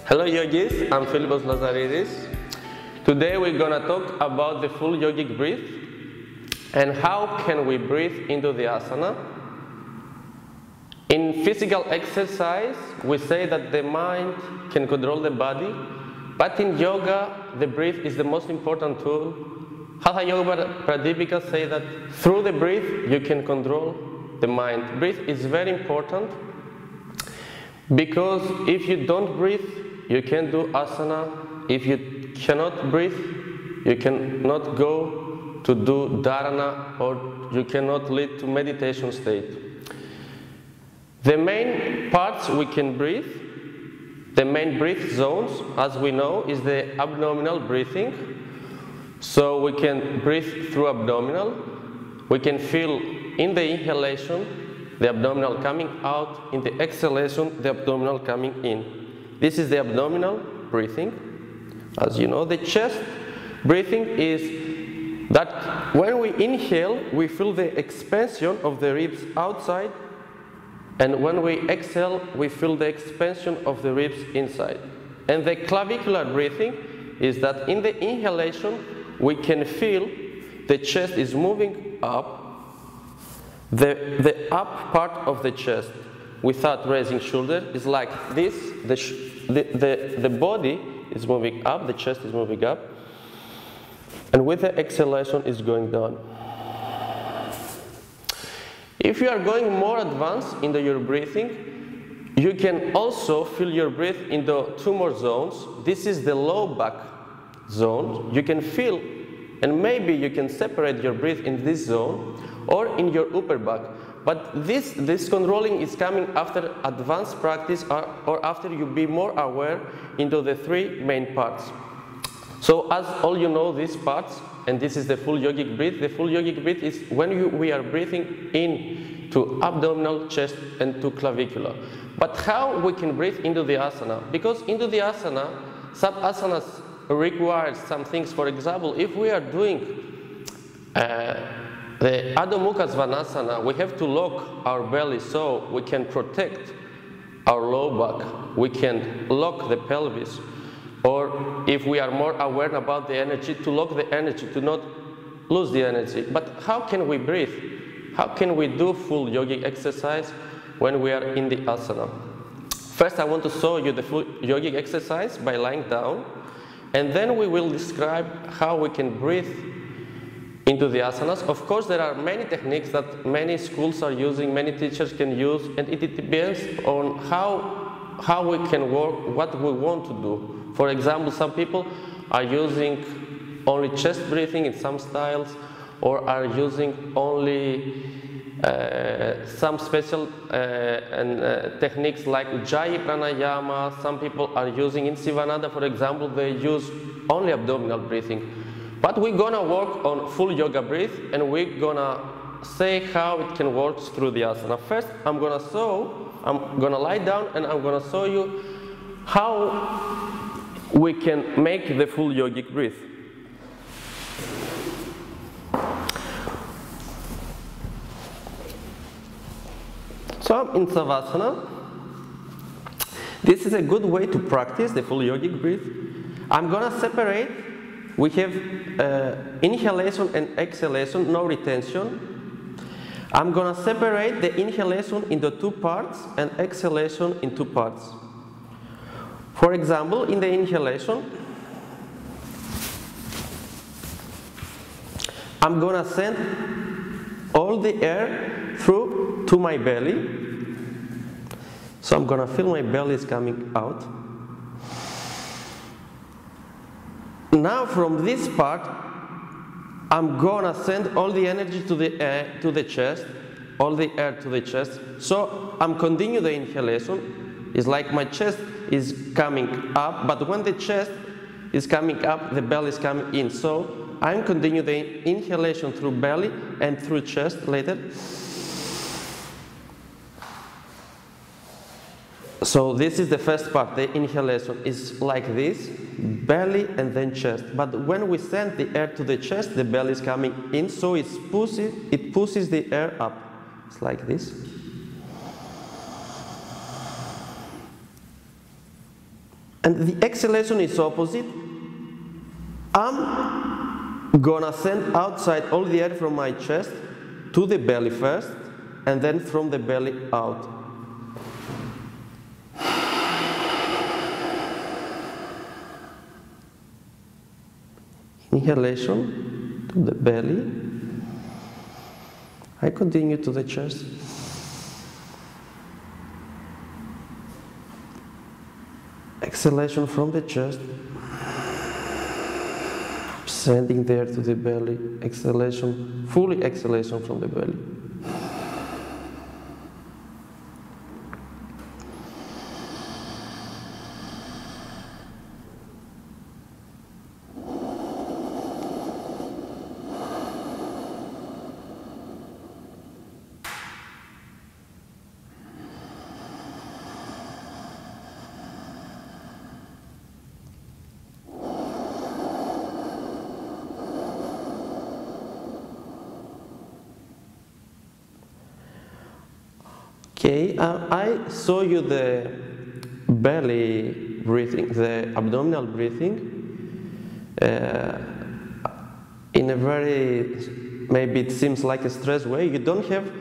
Hello yogis, I'm Philippos Lazaridis. Today we're gonna talk about the full yogic breath and how can we breathe into the asana. In physical exercise, we say that the mind can control the body, but in yoga, the breath is the most important tool. Hatha Yoga Pradipika say that through the breath, you can control the mind. Breath is very important because if you don't breathe, you can't do asana. If you cannot breathe, you cannot go to do dharana, or you cannot lead to meditation state. The main parts we can breathe, the main breath zones, as we know, is the abdominal breathing. So we can breathe through abdominal. We can feel in the inhalation, the abdominal coming out, in the exhalation, the abdominal coming in. This is the abdominal breathing. As you know, the chest breathing is that when we inhale, we feel the expansion of the ribs outside, and when we exhale, we feel the expansion of the ribs inside. And the clavicular breathing is that in the inhalation, we can feel the chest is moving up, the up part of the chest without raising shoulder is like this. The body is moving up, the chest is moving up, and with the exhalation is going down. If you are going more advanced into your breathing, you can also feel your breath into two more zones. This is the low back zone. You can feel, and maybe you can separate your breath in this zone or in your upper back. But this controlling is coming after advanced practice or after you be more aware into the three main parts. So as all you know these parts, and this is the full yogic breath. The full yogic breath is when we are breathing in to abdominal, chest, and to clavicular. But how we can breathe into the asana? Because into the asana, some asanas require some things. For example, if we are doing the Adho Mukha Svanasana, we have to lock our belly so we can protect our low back. We can lock the pelvis. Or if we are more aware about the energy, to lock the energy, to not lose the energy. But how can we breathe? How can we do full yogic exercise when we are in the asana? First, I want to show you the full yogic exercise by lying down. And then we will describe how we can breathe into the asanas. Of course, there are many techniques that many schools are using, many teachers can use, and it depends on how we can work, what we want to do. For example, some people are using only chest breathing in some styles, or are using only some special techniques like Ujjayi Pranayama. Some people are using in Sivananda, for example, they use only abdominal breathing. But we're gonna work on full yoga breath, and we're gonna say how it can work through the asana. First, I'm gonna lie down and I'm gonna show you how we can make the full yogic breath. So I'm in Savasana. This is a good way to practice the full yogic breath. I'm gonna separate. We have inhalation and exhalation, no retention. I'm gonna separate the inhalation into two parts and exhalation in two parts. For example, in the inhalation, I'm gonna send all the air through to my belly. So I'm gonna feel my belly is coming out. Now from this part, I'm gonna send all the energy to the chest, all the air to the chest. So I'm continuing the inhalation. It's like my chest is coming up, but when the chest is coming up, the belly is coming in. So I'm continuing the inhalation through belly and through chest later. So this is the first part, the inhalation is like this, belly and then chest. But when we send the air to the chest, the belly is coming in, so it pushes the air up. It's like this. And the exhalation is opposite. I'm gonna send outside all the air from my chest to the belly first, and then from the belly out. Inhalation to the belly. I continue to the chest. Exhalation from the chest. Sending there to the belly. Exhalation, fully exhalation from the belly. Okay, I show you the belly breathing, the abdominal breathing in a very, maybe it seems like a stress way. You don't have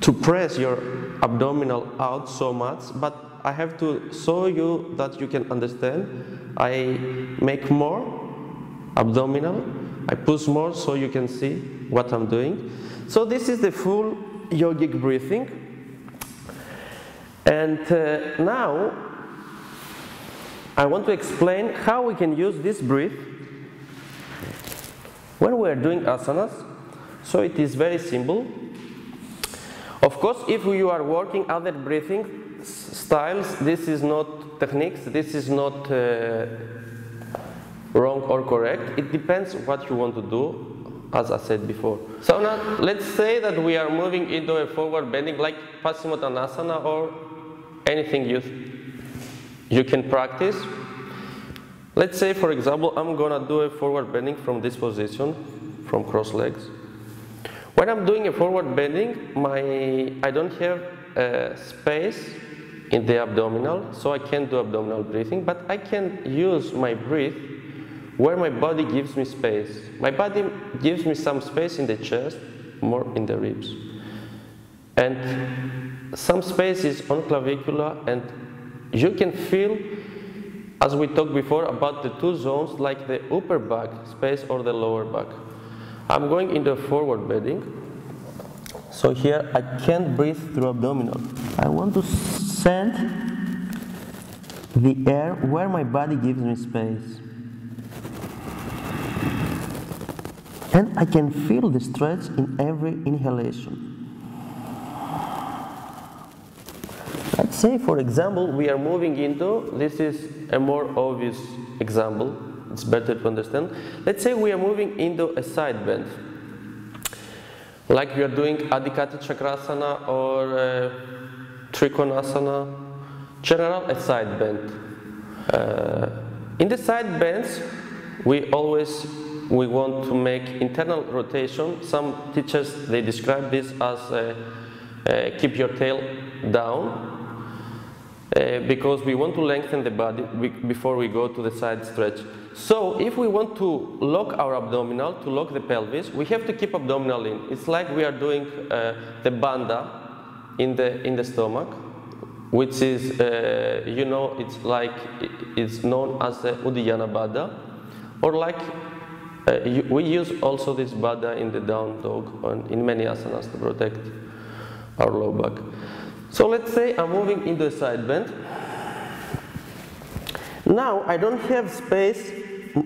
to press your abdominal out so much, but I have to show you that you can understand. I make more abdominal, I push more so you can see what I'm doing. So this is the full yogic breathing. And now I want to explain how we can use this breath when we are doing asanas. So it is very simple. Of course, if you are working other breathing styles, this is not techniques, this is not wrong or correct. It depends what you want to do, as I said before. So now let's say that we are moving into a forward bending like Paschimottanasana or anything you can practice. Let's say, for example, I'm gonna do a forward bending from this position, from cross legs. When I'm doing a forward bending, I don't have space in the abdominal, so I can't do abdominal breathing, but I can use my breath where my body gives me space. My body gives me some space in the chest, more in the ribs. And some space is on clavicular, and you can feel, as we talked before, about the two zones, like the upper back space or the lower back. I'm going into forward bending. So here I can't breathe through abdominal. I want to send the air where my body gives me space. And I can feel the stretch in every inhalation. Let's say, for example, we are moving into, this is a more obvious example, it's better to understand. Let's say we are moving into a side bend, like we are doing Adhikati Chakrasana or Trikonasana, general a side bend. In the side bends, we want to make internal rotation. Some teachers, they describe this as keep your tail down, because we want to lengthen the body before we go to the side stretch. So if we want to lock our abdominal, to lock the pelvis, we have to keep abdominal in. It's like we are doing the bandha in the stomach, which is, you know, it's known as the Uddiyana Baddha, or like we use also this baddha in the down dog and in many asanas to protect our low back. So let's say I'm moving into a side bend. Now I don't have space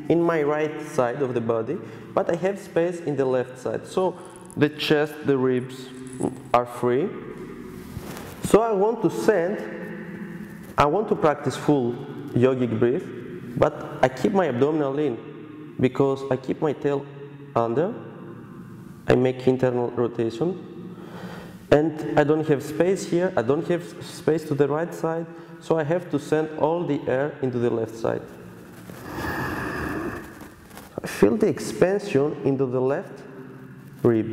in my right side of the body, but I have space in the left side. So the chest, the ribs are free. So I want to practice full yogic breath, but I keep my abdominal in because I keep my tail under. I make internal rotation. And I don't have space here, I don't have space to the right side, so I have to send all the air into the left side. I feel the expansion into the left rib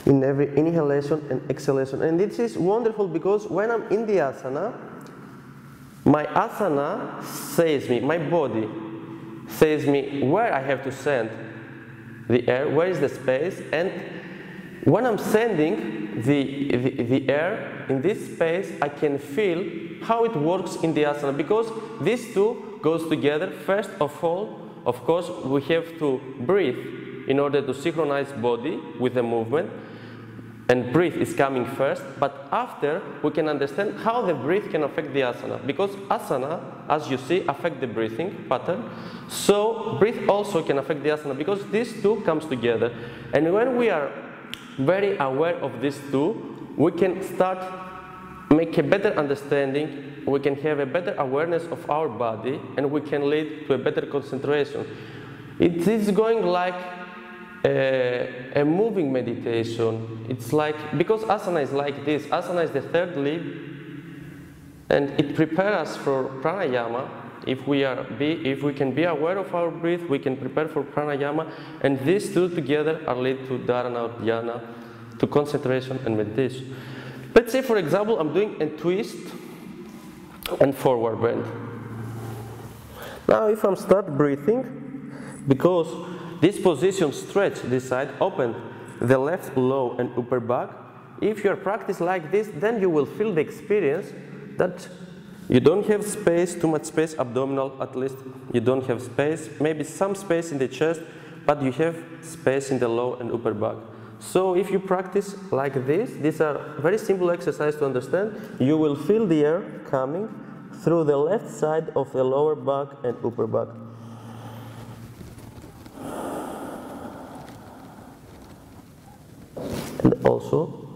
in every inhalation and exhalation. And this is wonderful because when I'm in the asana, My asana says me, my body says me where I have to send the air, where is the space, and when I'm sending the air in this space, I can feel how it works in the asana, because these two goes together. First of all, of course, we have to breathe in order to synchronize body with the movement, and breathe is coming first, but after we can understand how the breath can affect the asana, because asana, as you see, affect the breathing pattern. So breath also can affect the asana, because these two comes together. And when we are very aware of these two, we can start make a better understanding, we can have a better awareness of our body, and we can lead to a better concentration. It is going like a moving meditation. It's like, because asana is like this, asana is the third limb, and it prepares us for pranayama. If we can be aware of our breath, we can prepare for pranayama, and these two together are lead to dharana or dhyana, to concentration and meditation. Let's say, for example, I'm doing a twist and forward bend. Now if I'm start breathing, because this position stretch this side, open the left low and upper back. If you practice like this, then you will feel the experience that you don't have space, too much space, abdominal at least, you don't have space, maybe some space in the chest, but you have space in the low and upper back. So if you practice like this, these are very simple exercises to understand, you will feel the air coming through the left side of the lower back and upper back. And also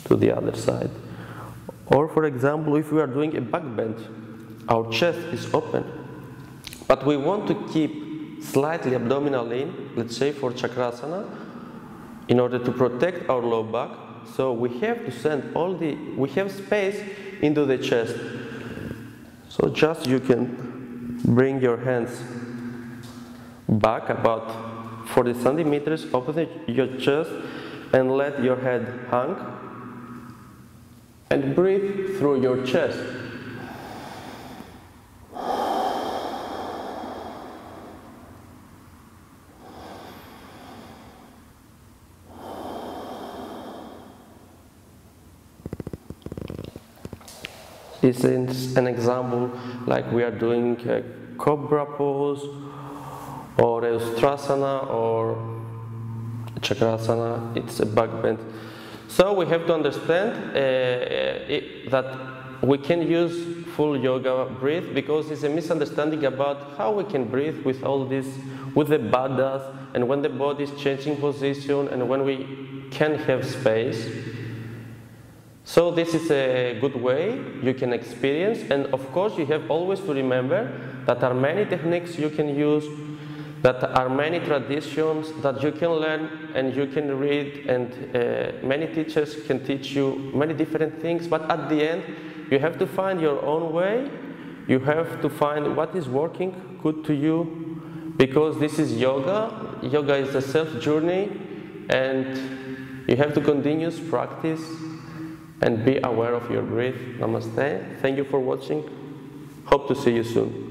to the other side. Or for example, if we are doing a back bend, our chest is open, but we want to keep slightly abdominal in, let's say for chakrasana, in order to protect our low back. So we have to send we have space into the chest. So just you can bring your hands back about 40 centimeters, open your chest, and let your head hang, and breathe through your chest. This is an example like we are doing a cobra pose, or a ustrasana, or chakrasana. It's a back bend. So we have to understand that we can use full yoga breath, because it's a misunderstanding about how we can breathe with all this, with the baddhas, and when the body is changing position, and when we can have space. So this is a good way you can experience, and of course you have always to remember that there are many techniques you can use, that are many traditions that you can learn and you can read, and many teachers can teach you many different things, but at the end you have to find your own way. You have to find what is working good to you, because this is yoga. Yoga is a self-journey, and you have to continuous practice and be aware of your breath. Namaste. Thank you for watching. Hope to see you soon.